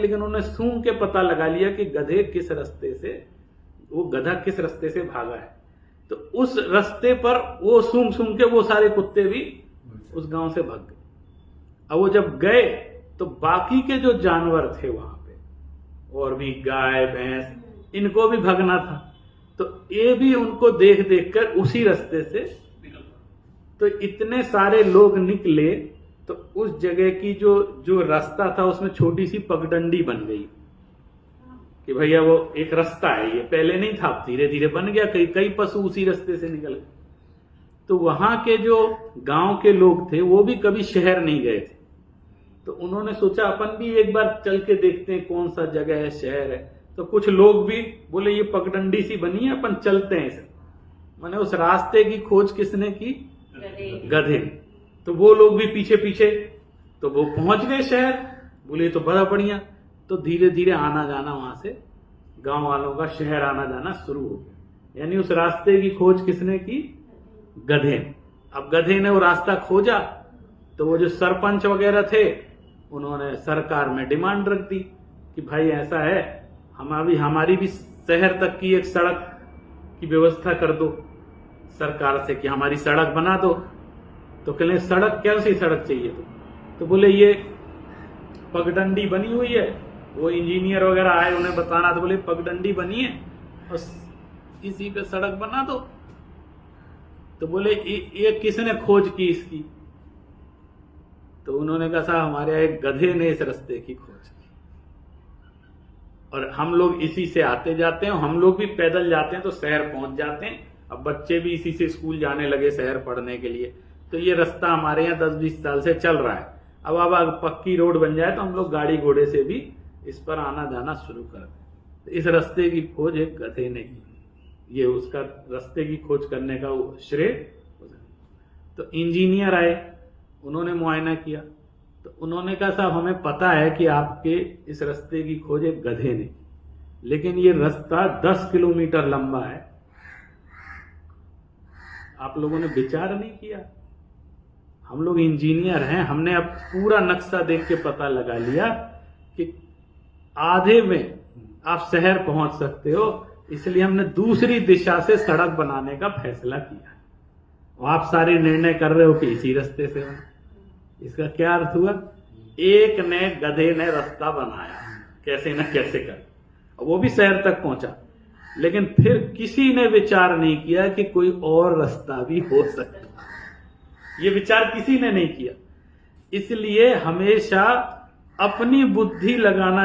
लेकिन उन्होंने सूंघ के पता लगा लिया कि गधा किस रास्ते से भागा है। तो उस रास्ते पर वो सूंघ के वो सारे कुत्ते भी उस गांव से भाग गए। अब वो जब गए तो बाकी के जो जानवर थे वहां पे, और भी गाय भैंस, इनको भी भागना था। तो ये भी उनको देख कर उसी रास्ते से, तो इतने सारे लोग निकले तो उस जगह की जो रास्ता था उसमें छोटी सी पगडंडी बन गई कि भैया वो एक रास्ता है, ये पहले नहीं था, धीरे धीरे बन गया। कई पशु उसी रास्ते से निकल गए। तो वहां के जो गांव के लोग थे वो भी कभी शहर नहीं गए थे, तो उन्होंने सोचा अपन भी एक बार चल के देखते हैं कौन सा जगह है, शहर है। तो कुछ लोग भी बोले ये पगडंडी सी बनी है, अपन चलते हैं इसे। माने उस रास्ते की खोज किसने की? गधे। तो वो लोग भी पीछे पीछे, तो वो पहुंच गए शहर। बोले तो बड़ा बढ़िया। तो धीरे धीरे आना जाना वहां से गांव वालों का शहर आना जाना शुरू हो गया। यानी उस रास्ते की खोज किसने की? गधे। अब गधे ने वो रास्ता खोजा तो वो जो सरपंच वगैरह थे उन्होंने सरकार में डिमांड रख दी कि भाई ऐसा है, हमारी भी शहर तक की एक सड़क की व्यवस्था कर दो सरकार से, कि हमारी सड़क बना दो। तो कहले सड़क, कैसी सड़क चाहिए? तो बोले ये पगडंडी बनी हुई है। वो इंजीनियर वगैरह आए उन्हें बताना, तो बोले पगडंडी बनी है और इसी पे सड़क बना दो। तो बोले ये किसने खोज की इसकी? तो उन्होंने कहा साहब हमारे यहाँ एक गधे ने इस रास्ते की खोज की, और हम लोग इसी से आते जाते हैं, हम लोग भी पैदल जाते हैं तो शहर पहुंच जाते हैं। अब बच्चे भी इसी से स्कूल जाने लगे शहर पढ़ने के लिए। तो ये रास्ता हमारे यहाँ 10-20 साल से चल रहा है। अब पक्की रोड बन जाए तो हम लोग गाड़ी घोड़े से भी इस पर आना जाना शुरू कर दें। तो इस रास्ते की खोज एक गधे ने की, ये उसका रास्ते की खोज करने का श्रेय। तो इंजीनियर आए, उन्होंने मुआयना किया, तो उन्होंने कहा साहब हमें पता है कि आपके इस रास्ते की खोज एक गधे ने, लेकिन ये रास्ता 10 किलोमीटर लंबा है, आप लोगों ने विचार नहीं किया? हम लोग इंजीनियर हैं, हमने अब पूरा नक्शा देख के पता लगा लिया कि आधे में आप शहर पहुंच सकते हो, इसलिए हमने दूसरी दिशा से सड़क बनाने का फैसला किया। और आप सारे निर्णय कर रहे हो कि इसी रास्ते से हो। इसका क्या अर्थ हुआ? एक ने गधे ने रास्ता बनाया कैसे न कैसे कर, वो भी शहर तक पहुंचा, लेकिन फिर किसी ने विचार नहीं किया कि कोई और रास्ता भी हो सकता। ये विचार किसी ने नहीं किया। इसलिए हमेशा अपनी बुद्धि लगाना